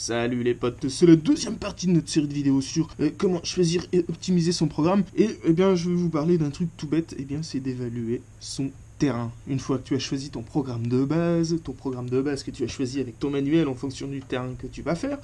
Salut les potes, c'est la deuxième partie de notre série de vidéos sur comment choisir et optimiser son programme. Et bien je vais vous parler d'un truc tout bête, c'est d'évaluer son terrain. Une fois que tu as choisi ton programme de base que tu as choisi avec ton manuel en fonction du terrain que tu vas faire,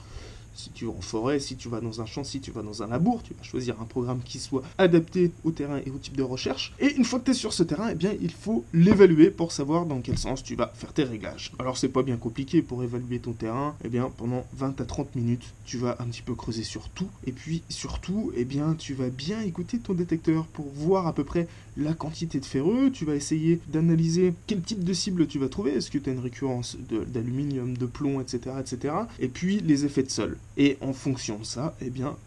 si tu vas en forêt, si tu vas dans un champ, si tu vas dans un labour, tu vas choisir un programme qui soit adapté au terrain et au type de recherche. Et une fois que tu es sur ce terrain, il faut l'évaluer pour savoir dans quel sens tu vas faire tes réglages. Alors c'est pas bien compliqué pour évaluer ton terrain. Pendant 20 à 30 minutes, tu vas un petit peu creuser sur tout. Et puis surtout, tu vas bien écouter ton détecteur pour voir à peu près la quantité de ferreux. Tu vas essayer d'analyser quel type de cible tu vas trouver. Est-ce que tu as une récurrence d'aluminium, de plomb, etc., etc. Et puis les effets de sol. Et en fonction de ça,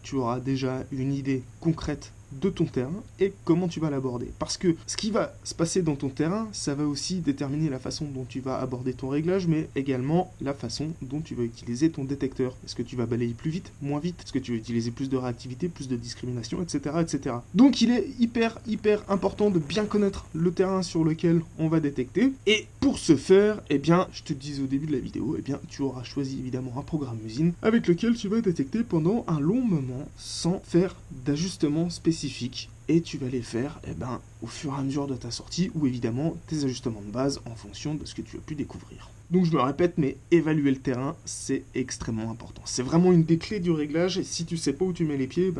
tu auras déjà une idée concrète de ton terrain et comment tu vas l'aborder. Parce que ce qui va se passer dans ton terrain, ça va aussi déterminer la façon dont tu vas aborder ton réglage, mais également la façon dont tu vas utiliser ton détecteur. Est-ce que tu vas balayer plus vite, moins vite? Est-ce que tu vas utiliser plus de réactivité, plus de discrimination, etc., etc. Donc il est hyper important de bien connaître le terrain sur lequel on va détecter. Et pour ce faire, je te disais au début de la vidéo, tu auras choisi évidemment un programme usine avec lequel tu vas détecter pendant un long moment sans faire d'ajustements spécifiques. Et tu vas les faire au fur et à mesure de ta sortie ou évidemment tes ajustements de base en fonction de ce que tu as pu découvrir. Donc je me répète, mais évaluer le terrain, c'est extrêmement important. C'est vraiment une des clés du réglage et si tu sais pas où tu mets les pieds,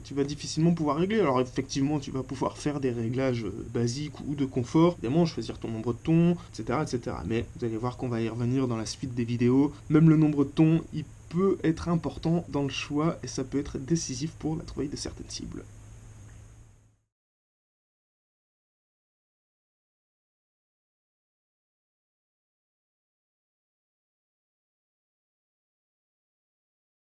tu vas difficilement pouvoir régler. Alors effectivement, tu vas pouvoir faire des réglages basiques ou de confort, évidemment choisir ton nombre de tons, etc., etc. Mais vous allez voir qu'on va y revenir dans la suite des vidéos. Même le nombre de tons, il peut être important dans le choix et ça peut être décisif pour la trouvaille de certaines cibles.